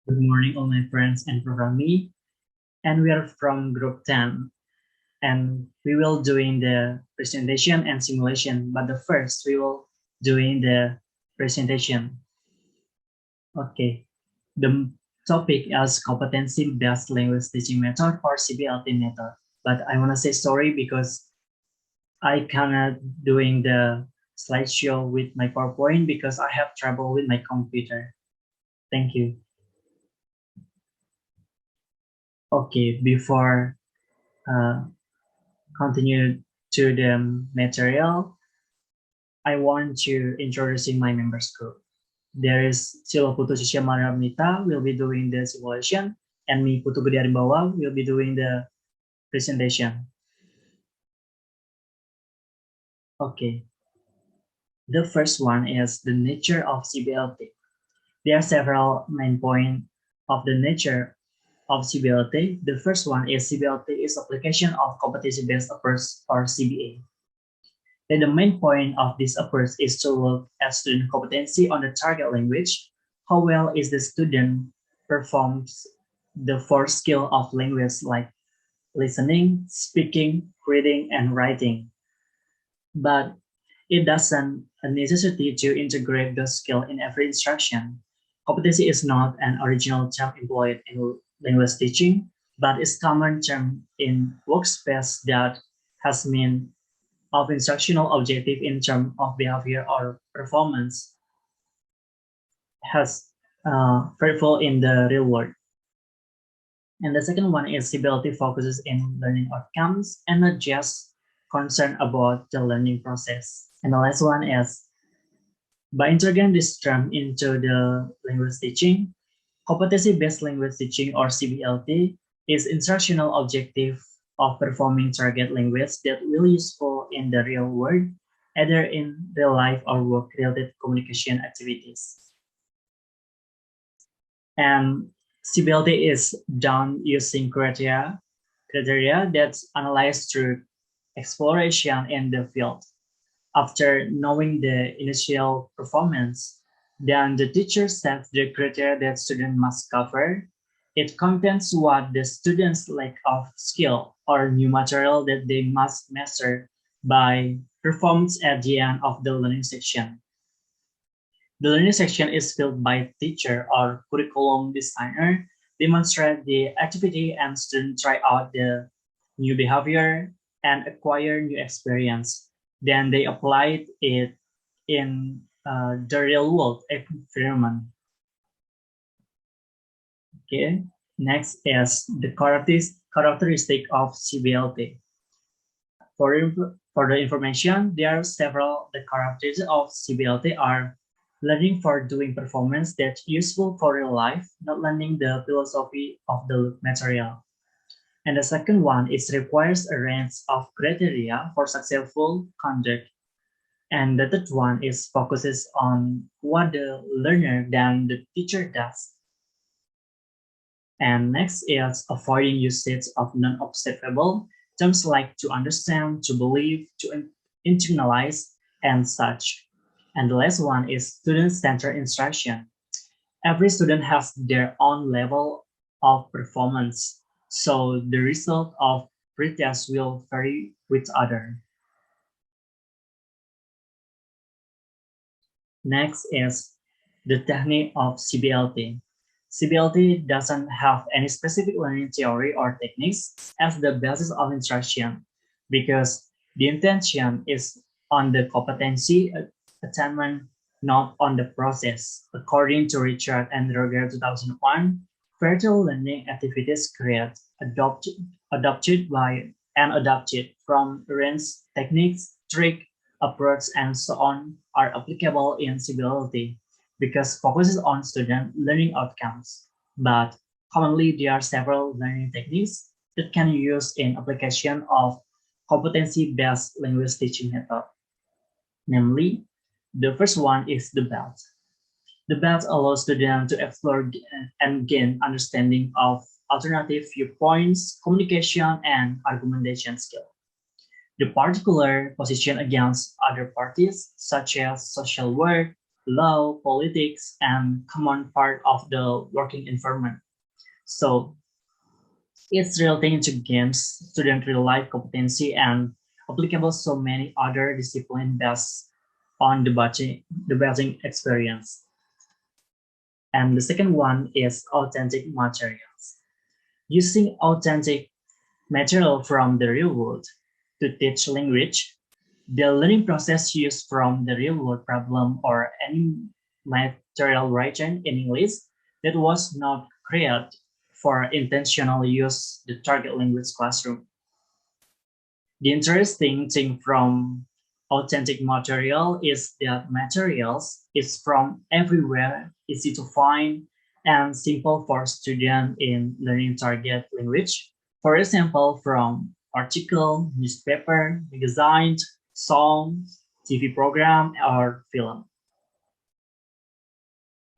Good morning, all my friends and from me. And we are from Group 10. And we will doing the presentation and simulation. But the first, we will doing the presentation. Okay. The topic is competency-based language teaching method or CBLT method. But I want to say sorry because I cannot doing the slideshow with my PowerPoint because I have trouble with my computer. Thank you. Okay, before continue to the material, I want to introducing my members group. There is Silo Putu Sisya Maramita will be doing the simulation, and me Putu Gede Arimbawa will be doing the presentation. Okay. The first one is the nature of CBLT. There are several main points of the nature of CBLT. The first one is CBLT is application of competency-based approach or CBA. Then the main point of this approach is to look at student competency on the target language. How well is the student performs the four skills of language like listening, speaking, reading, and writing. But it doesn't a necessity to integrate those skills in every instruction. Competency is not an original term employed in language teaching, but is common term in workspace that has mean of instructional objective in terms of behavior or performance has fruitful in the real world. And the second one is CBLT focuses in learning outcomes and not just concern about the learning process. And the last one is by integrating this term into the language teaching, competency-based language teaching or CBLT is instructional objective of performing target language that will useful in the real world, either in real life or work-related communication activities. And CBLT is done using criteria that's analyzed through exploration in the field. After knowing the initial performance, then the teacher sets the criteria that student must cover. It contains what the students lack of skill or new material that they must master by performance at the end of the learning section. The learning section is filled by teacher or curriculum designer, demonstrate the activity and student try out the new behavior and acquire new experience. Then they applied it in the real world environment. Okay, next is the characteristic of CBLT. For the information, there are several. The characteristics of CBLT are learning for doing performance that's useful for real life, not learning the philosophy of the material. And the second one is requires a range of criteria for successful conduct. And the third one is focuses on what the learner than the teacher does. And next is avoiding usage of non-observable terms like to understand, to believe, to internalize, and such. And the last one is student-centered instruction. Every student has their own level of performance, so the result of pretest will vary with other. Next is the technique of CBLT. CBLT doesn't have any specific learning theory or techniques as the basis of instruction because the intention is on the competency attainment, not on the process. According to Richard and Roger 2001, virtual learning activities create, adopted by and adapted from range techniques, trick, approach, and so on are applicable in CBLT because focuses on student learning outcomes. But commonly, there are several learning techniques that can be used in application of competency-based language teaching method. Namely, the first one is the BELT. The BELT allows students to explore and gain understanding of alternative viewpoints, communication, and argumentation skill. The particular position against other parties, such as social work, law, politics, and common part of the working environment. So it's relating to games, student real life competency, and applicable so many other disciplines based on the batching experience. And the second one is authentic materials. Using authentic material from the real world to teach language, the learning process used from the real world problem or any material written in English that was not created for intentional use the target language classroom. The interesting thing from authentic material is that materials is from everywhere, easy to find, and simple for students in learning target language. For example, from article, newspaper, magazine, song, TV program, or film.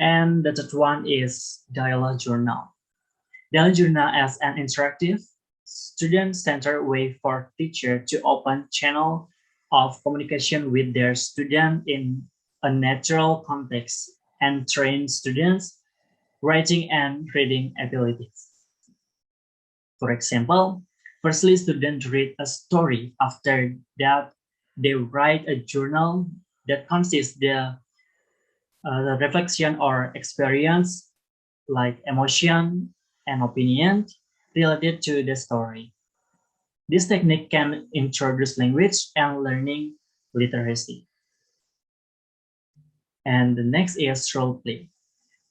And the third one is dialogue journal. Dialogue journal as an interactive, student-centered way for teacher to open channel of communication with their student in a natural context and train students' writing and reading abilities. For example, firstly, students read a story. After that, they write a journal that consists the reflection or experience like emotion and opinion related to the story. This technique can introduce language and learning literacy. And the next is role play.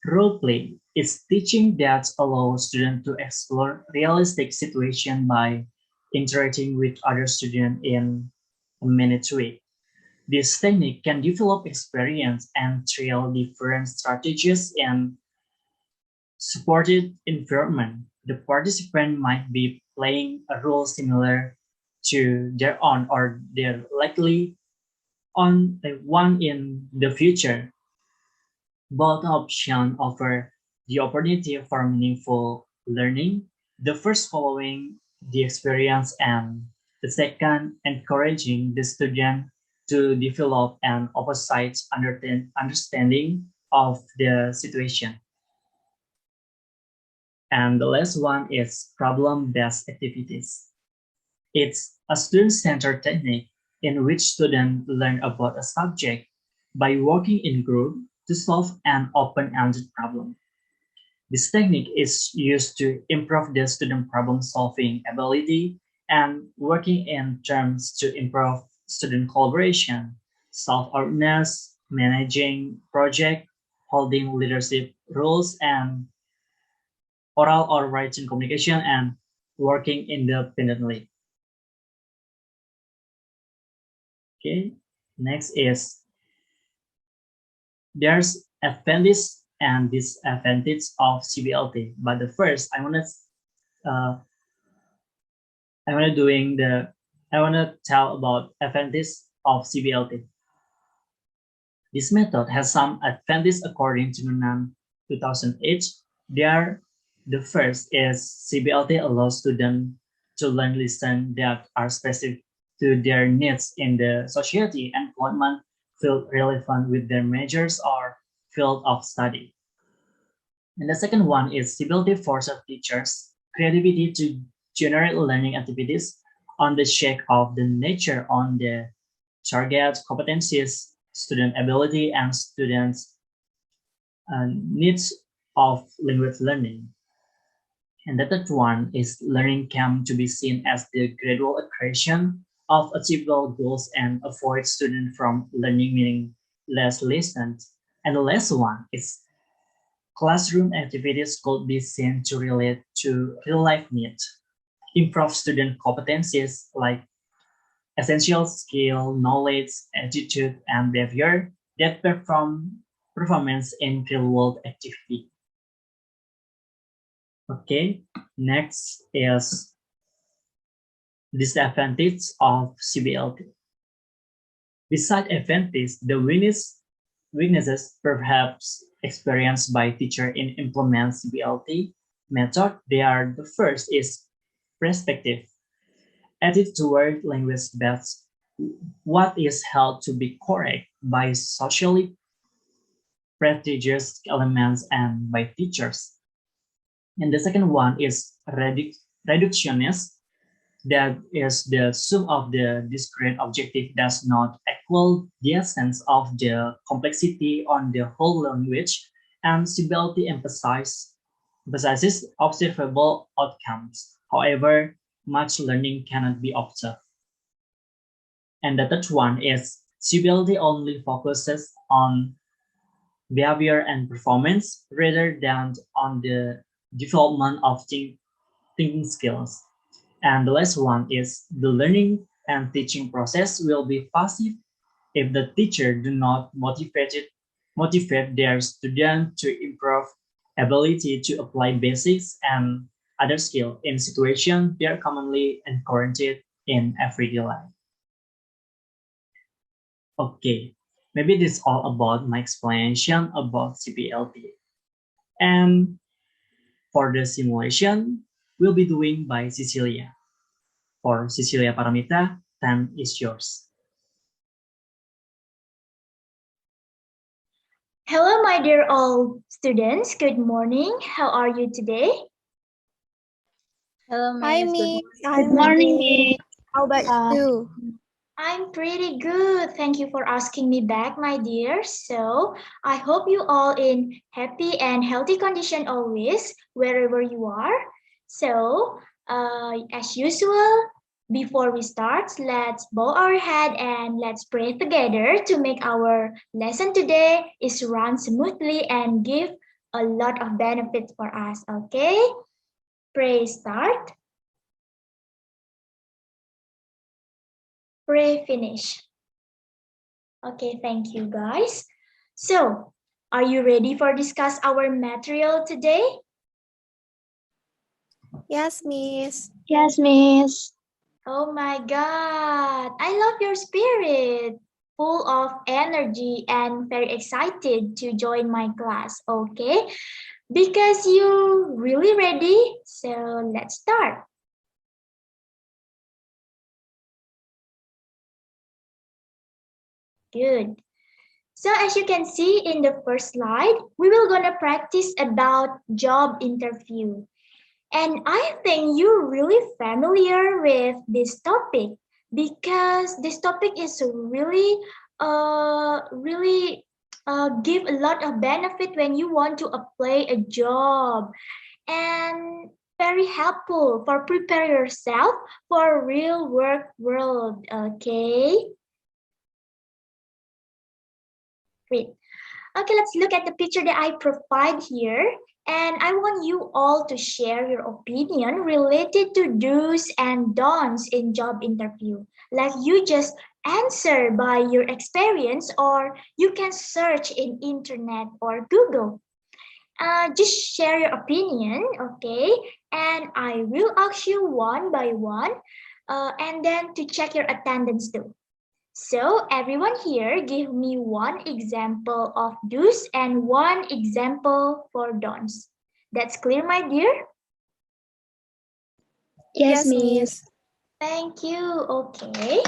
Role play is teaching that allows students to explore realistic situations by interacting with other students in a minute way. This technique can develop experience and trial different strategies in supported environment. The participant might be playing a role similar to their own or their likely on one in the future. Both options offer the opportunity for meaningful learning. The first following the experience and the second encouraging the student to develop an opposite understanding of the situation. And the last one is problem-based activities. It's a student-centered technique in which students learn about a subject by working in group to solve an open-ended problem. This technique is used to improve the student problem-solving ability and working in terms to improve student collaboration, self-awareness, managing project, holding leadership roles, and oral or written communication, and working independently. Okay, next is there's advantage and disadvantage of CBLT. But the first, uh, I wanna tell about advantage of CBLT. This method has some advantages according to Nunan 2008. There, the first is CBLT allows students to learn lessons that are specific to their needs in the society and employment field relevant with their majors or field of study. And the second one is CBLT forces teachers creativity to generate learning activities on the shape of the nature on the target competencies, student ability, and students' needs of language learning. And the third one is learning can to be seen as the gradual accretion of achievable goals and avoid students from learning meaningless lessons. And the last one is classroom activities could be seen to relate to real-life needs, improve student competencies like essential skill, knowledge, attitude, and behavior that performance in real-world activity. Okay, next is disadvantage of CBLT. Beside advantage, the weaknesses perhaps experienced by teacher in implement CBLT method, they are the first is perspective. Attitude toward language that's what is held to be correct by socially prestigious elements and by teachers. And the second one is reductionist, that is the sum of the discrete objective does not equal the essence of the complexity on the whole language, and CBLT emphasizes observable outcomes. However, much learning cannot be observed. And the third one is CBLT only focuses on behavior and performance rather than on the development of thinking skills. And the last one is the learning and teaching process will be passive if the teacher do not motivate their student to improve ability to apply basics and other skills in situations they are commonly encountered in everyday life. Okay, maybe this is all about my explanation about CBLT. And for the simulation, we'll be doing by Cecilia. For Cecilia Paramita, 10 is yours. Hello, my dear all students. Good morning. How are you today? Hello, Hi, Miss. Miss. Good morning. How about you? I'm pretty good. Thank you for asking me back, my dear. So I hope you all in happy and healthy condition always, wherever you are. So as usual, before we start, let's bow our head and let's pray together to make our lesson today is run smoothly and give a lot of benefits for us. Okay? Pray start. Pray finish. Okay, thank you guys. So, are you ready for discuss our material today? Yes, Miss. Yes, Miss. Oh my God, I love your spirit, full of energy and very excited to join my class, okay? Because you're really ready, so let's start. Good. So as you can see in the first slide, we will gonna practice about job interview. And I think you're really familiar with this topic because this topic is really give a lot of benefit when you want to apply a job and very helpful for prepare yourself for real work world. Okay, great. Okay, let's look at the picture that I provide here. And I want you all to share your opinion related to do's and don'ts in job interview. Like you just answer by your experience or you can search in internet or Google. Just share your opinion, okay? And I will ask you one by one and then to check your attendance too. So everyone here give me one example of do's and one example for don'ts. That's clear, my dear? Yes, Yes, Miss. Miss. Thank you. Okay.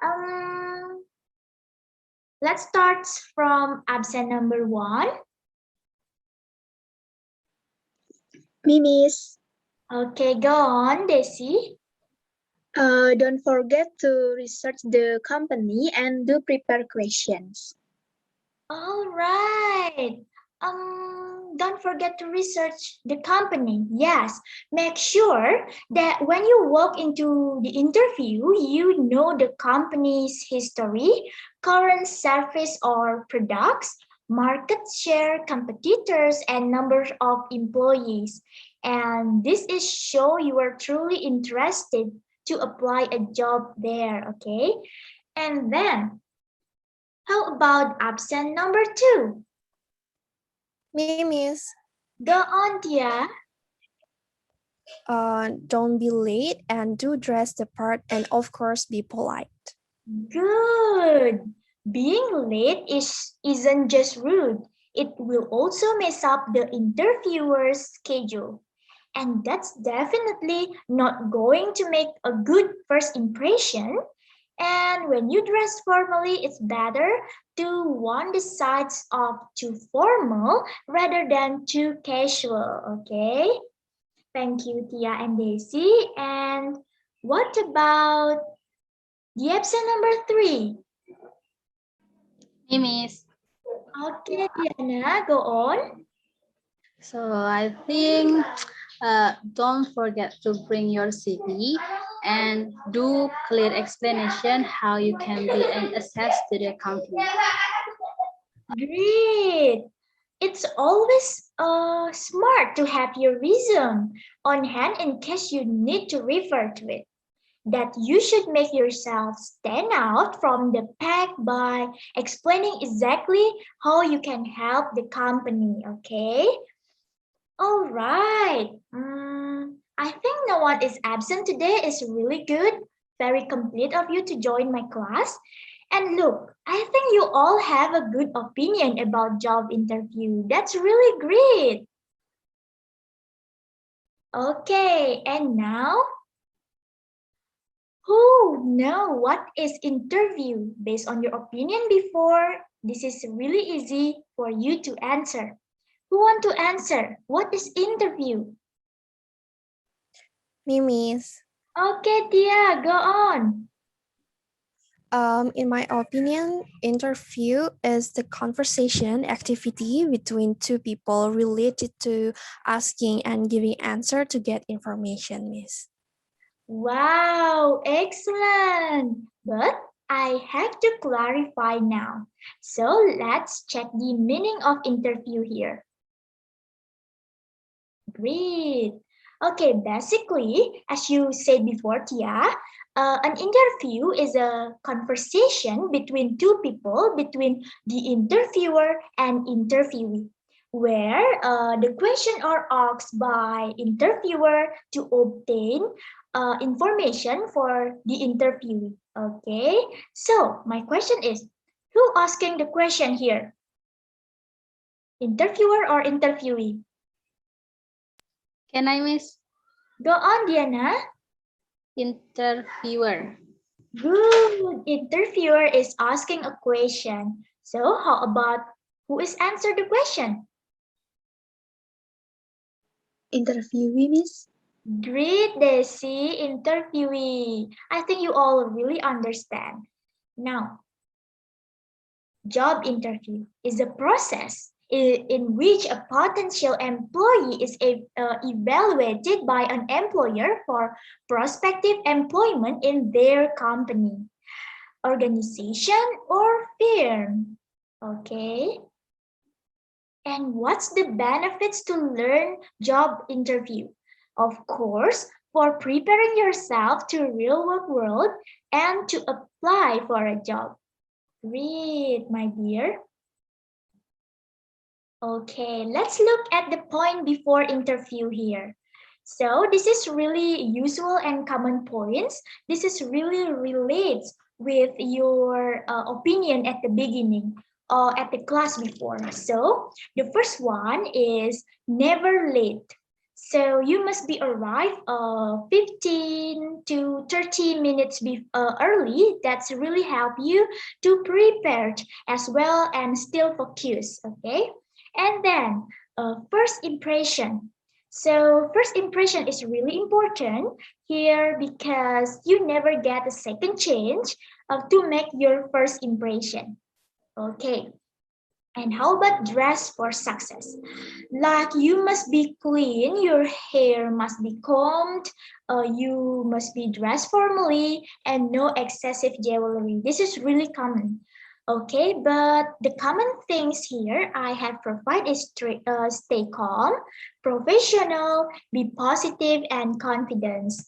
Um, let's start from absent number 1. Me, Miss. Okay, go on, Desi. Don't forget to research the company and do prepare questions. All right. Don't forget to research the company. Yes, make sure that when you walk into the interview, you know the company's history, current service or products, market share, competitors, and numbers of employees. And this is show you are truly interested to apply a job there, okay? And then how about absent number 2? Me, Miss. Go on, Tia. Don't be late and do dress the part and of course be polite. Good. Being late isn't just rude. It will also mess up the interviewer's schedule. And that's definitely not going to make a good first impression. And when you dress formally, it's better to one decides opt too formal rather than too casual, okay? Thank you, Tia and Daisy. And what about the option number 3? Me, Miss. Okay, Diana, go on. So I think don't forget to bring your CV and do clear explanation how you can be an access to the company. Great. It's always smart to have your resume on hand in case you need to refer to it. That you should make yourself stand out from the pack by explaining exactly how you can help the company, okay? All right. I think no one is absent today. It's really good. Very complete of you to join my class. And look, I think you all have a good opinion about job interview. That's really great. Okay, and now, who know what is interview? Based on your opinion before, this is really easy for you to answer. Who want to answer? What is interview? Me, Miss. Okay, Tia, go on. In my opinion, interview is the conversation activity between two people related to asking and giving answer to get information, Miss. Wow, excellent. But I have to clarify now. So let's check the meaning of interview here. Great. Okay, basically, as you said before, Tia, an interview is a conversation between two people, between the interviewer and interviewee, where the question are asked by interviewer to obtain information for the interviewee. Okay, so my question is, who asking the question here? Interviewer or interviewee? Can I, Miss? Go on, Diana. Interviewer. Good. Interviewer is asking a question. So how about who is answer the question? Interviewee, Miss. Great, Desi. Interviewee. I think you all really understand. Now, job interview is a process in which a potential employee is evaluated by an employer for prospective employment in their company, organization, or firm. Okay. And what's the benefits to learn job interview? Of course, for preparing yourself to real world and to apply for a job. Great, my dear. Okay, let's look at the point before interview here. So this is really usual and common points. This is really relates with your opinion at the beginning or at the class before. So the first one is never late. So you must be arrived 15 to 30 minutes early. That's really help you to prepare as well and still focus, okay? And then first impression. So first impression is really important here because you never get a second chance to make your first impression. Okay. And how about dress for success? Like you must be clean, your hair must be combed, you must be dressed formally, and no excessive jewelry. This is really common. Okay, but the common things here I have provided is stay calm, professional, be positive, and confidence.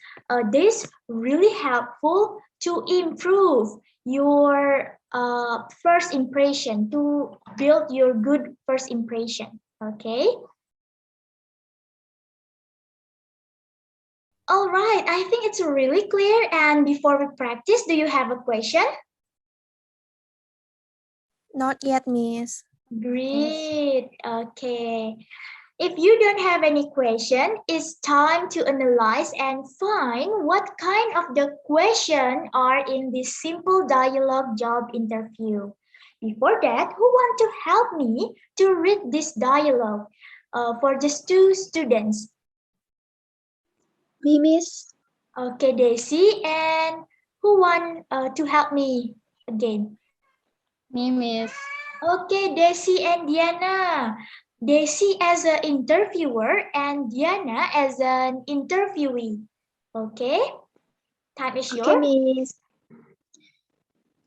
This really helpful to improve your first impression, to build your good first impression. Okay. All right, I think it's really clear. And before we practice, do you have a question? Not yet, Miss. Great. Okay. If you don't have any question, it's time to analyze and find what kind of the question are in this simple dialogue job interview. Before that, who want to help me to read this dialogue for just two students? Me, Miss. Okay, Daisy, and who want to help me again? Me, Miss. Okay, Daisy and Diana. Daisy as an interviewer and Diana as an interviewee. Okay, time is Okay, yours. Miss.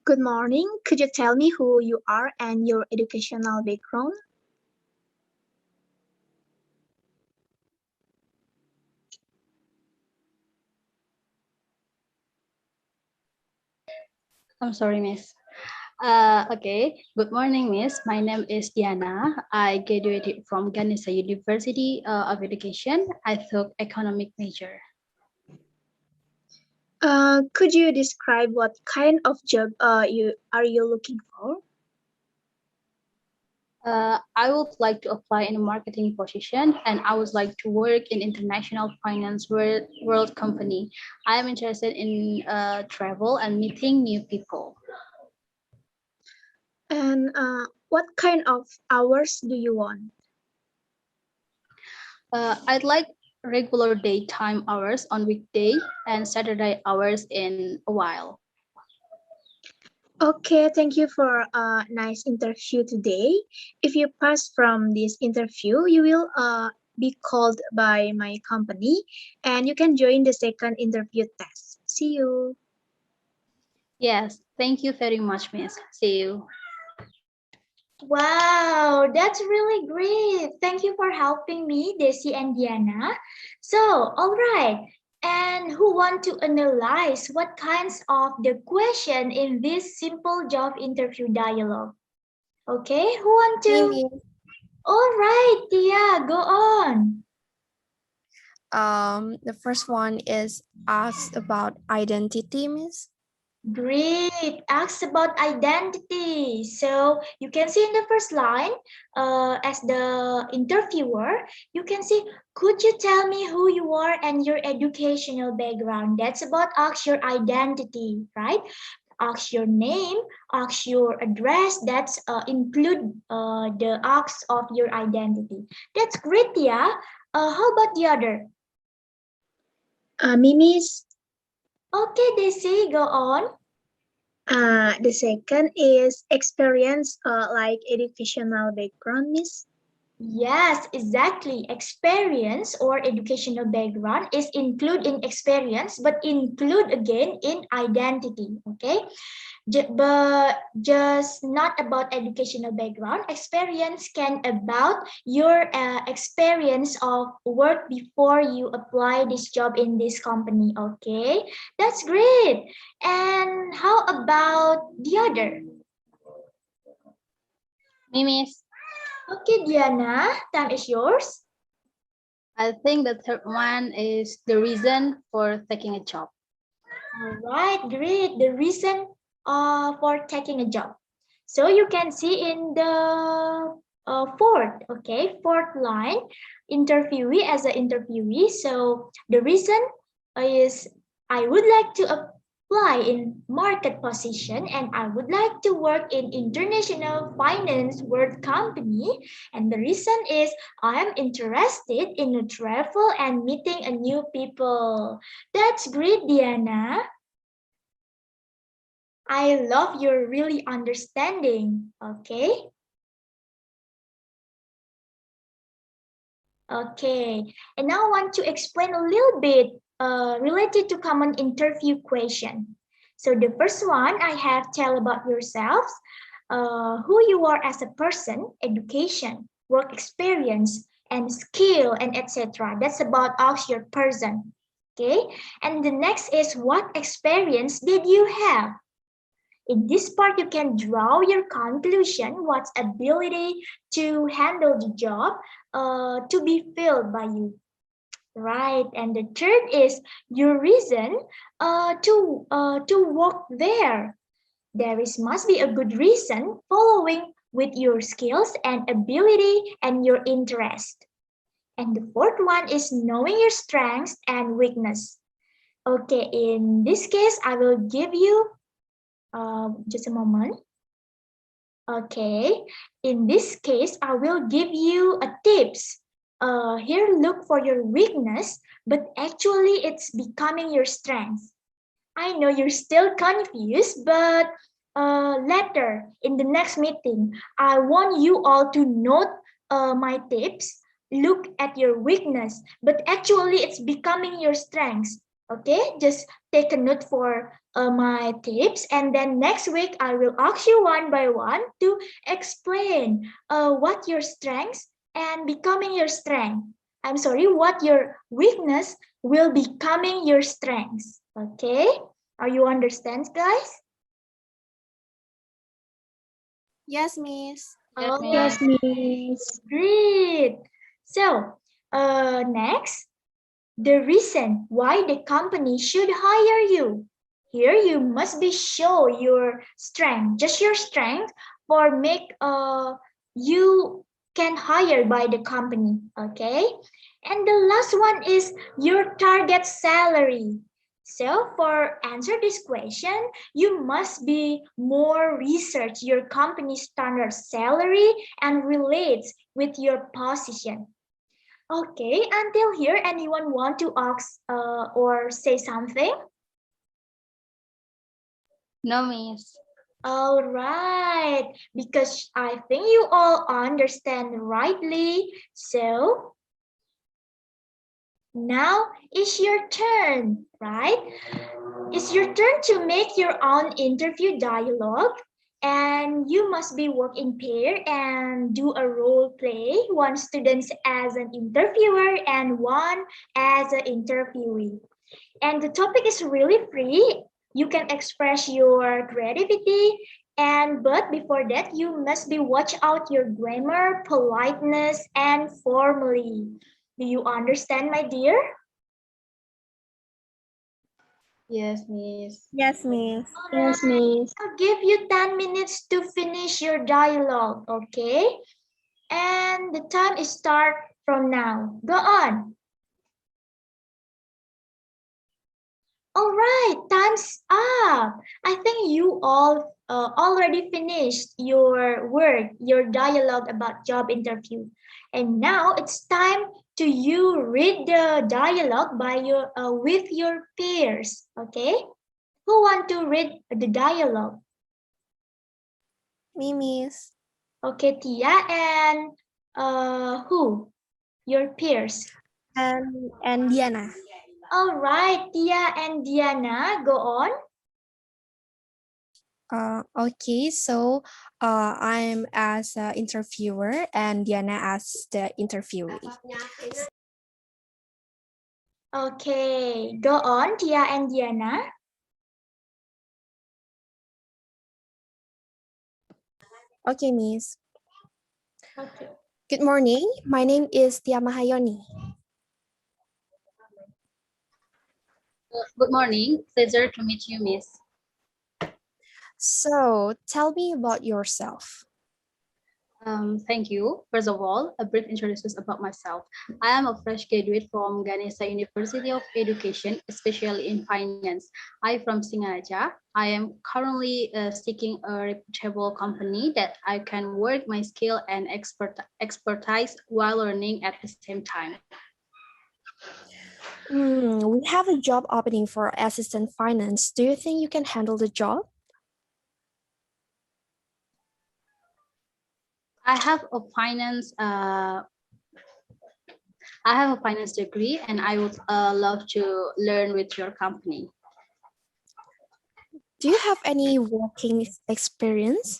Good morning. Could you tell me who you are and your educational background? I'm sorry, Miss. Okay. Good morning, Miss. My name is Diana. I graduated from Ganesha University of Education. I took economic major. Could you describe what kind of job you looking for? I would like to apply in a marketing position, and I would like to work in international finance world company. I am interested in travel and meeting new people. And what kind of hours do you want? I'd like regular daytime hours on weekday and Saturday hours in a while. Okay, thank you for a nice interview today. If you pass from this interview, you will be called by my company and you can join the second interview test. See you. Yes, thank you very much, Miss. See you. Wow, that's really great. Thank you for helping me, Desi and Diana. So, all right. And who want to analyze what kinds of the question in this simple job interview dialogue? Okay, who want to? Me. All right, Tia, go on. The first one is asked about identity, Miss. Great. Asks about identity. So you can see in the first line, as the interviewer, you can see, could you tell me who you are and your educational background? That's about ask your identity, right? Ask your name, ask your address. That's include the ask of your identity. That's great, yeah. How about the other? Mimis, Okay, Desi, go on. the second is experience like educational background, Miss. Yes, exactly. Experience or educational background is include in experience, but include again in identity. Okay, but just not about educational background. Experience can about your experience of work before you apply this job in this company. Okay, that's great. And how about the other? Me, Miss. Okay, Diana, time is yours. I think the third one is the reason for taking a job. All right, great. The reason for taking a job. So you can see in the fourth line, interviewee as an interviewee. So the reason is I would like to apply in market position and I would like to work in international finance world company. And the reason is I am interested in a travel and meeting a new people. That's great, Diana. I love your really understanding. Okay. Okay. And now I want to explain a little bit related to common interview question. So the first one I have tell about yourselves, who you are as a person, education, work experience, and skill, and etc. That's about ask your person. Okay. And the next is what experience did you have? In this part, you can draw your conclusion, what's ability to handle the job to be filled by you. Right, and the third is your reason to work there. There is must be a good reason following with your skills and ability and your interest. And the fourth one is knowing your strengths and weakness. Okay, in this case, I will give you just a moment. Okay, in this case, I will give you a tips. Here, look for your weakness, but actually it's becoming your strength. I know you're still confused, but later in the next meeting, I want you all to note my tips. Look at your weakness, but actually it's becoming your strengths. Okay, just take a note for my tips, and then next week I will ask you one by one to explain what your strengths and becoming your strength. I'm sorry, what your weakness will becoming your strengths. Okay, are you understand, guys? Yes, Miss. Yes, Oh, Yes, Miss. Miss. great. So, next, the reason why the company should hire you. Here you must be show your strength, just your strength, for make you can hire by the company. Okay, and the last one is your target salary. So for answer this question, you must be more research your company standard salary and relates with your position. Okay, until here, anyone want to ask or say something? No, Miss. All right, because I think you all understand rightly. So now it's your turn, right? It's your turn to make your own interview dialogue, and you must be work in pair and do a role play. One student as an interviewer and one as an interviewee. And the topic is really free. You can express your creativity, and but before that, you must be watch out your grammar, politeness, and formally. Do you understand, my dear? Yes, Miss. Yes, Miss. Yes, Miss. I'll give you 10 minutes to finish your dialogue, okay? And the time is start from now. Go on. All right, time's up. I think you all already finished your work, your dialogue about job interview. And now it's time to you read the dialogue by your with your peers, okay? Who want to read the dialogue? Me, Miss. Okay, Tia, and who? Your peers. And Diana. All right, Tia and Diana, go on. Okay, so I'm as an interviewer and Diana as the interviewee. Okay, go on, Tia and Diana. Okay, Miss. Okay. Good morning. My name is Tia Mahayoni. Good morning. Pleasure to meet you, Miss. So tell me about yourself. Thank you. First of all, a brief introduction about myself. I am a fresh graduate from Ganesha University of Education, especially in finance. I'm from Singaraja. I am currently seeking a reputable company that I can work my skill and expertise while learning at the same time. We have a job opening for assistant finance. Do you think you can handle the job? I have a finance. I have a finance degree, and I would love to learn with your company. Do you have any working experience?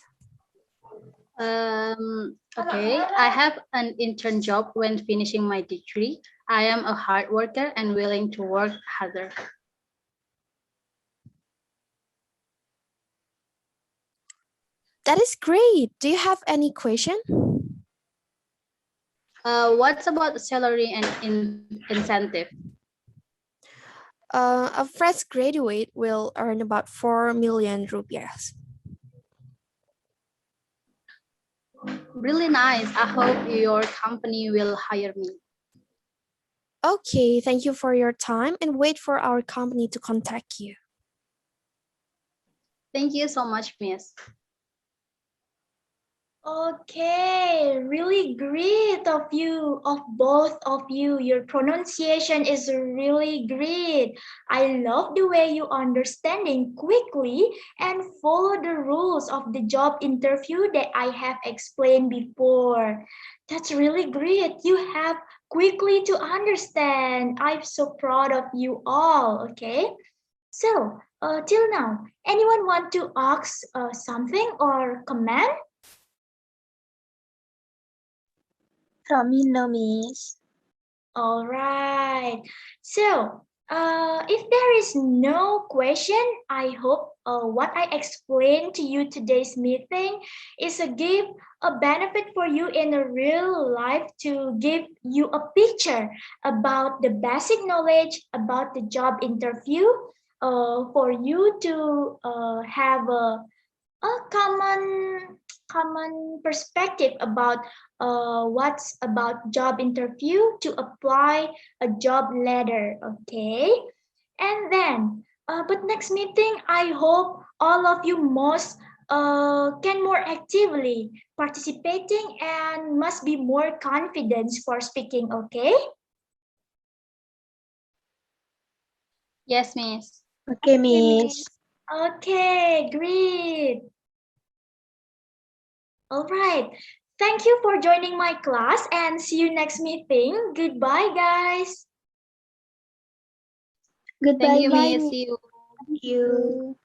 Okay, I have an intern job when finishing my degree. I am a hard worker and willing to work harder. That is great. Do you have any question? What's about the salary and incentive? A fresh graduate will earn about 4 million rupiahs. Really nice. I hope your company will hire me. Okay, thank you for your time and wait for our company to contact you. Thank you so much, Miss. Okay, really great of you, of both of you. Your pronunciation is really great. I love the way you understanding quickly and follow the rules of the job interview that I have explained before. That's really great. You have quickly to understand. I'm so proud of you all, okay? So, till now, anyone want to ask something or comment? From me, no, miss. All right. So, if there is no question, I hope what I explained to you today's meeting is a give a benefit for you in a real life to give you a picture about the basic knowledge about the job interview. For you to have a common perspective about what's about job interview to apply a job letter, okay? And then but next meeting I hope all of you most can more actively participating and must be more confident for speaking, okay? Yes, miss. Okay, Okay, miss. okay, great. All right. Thank you for joining my class and see you next meeting. Goodbye, guys. Thank Goodbye, you, miss. miss. See you. Thank you.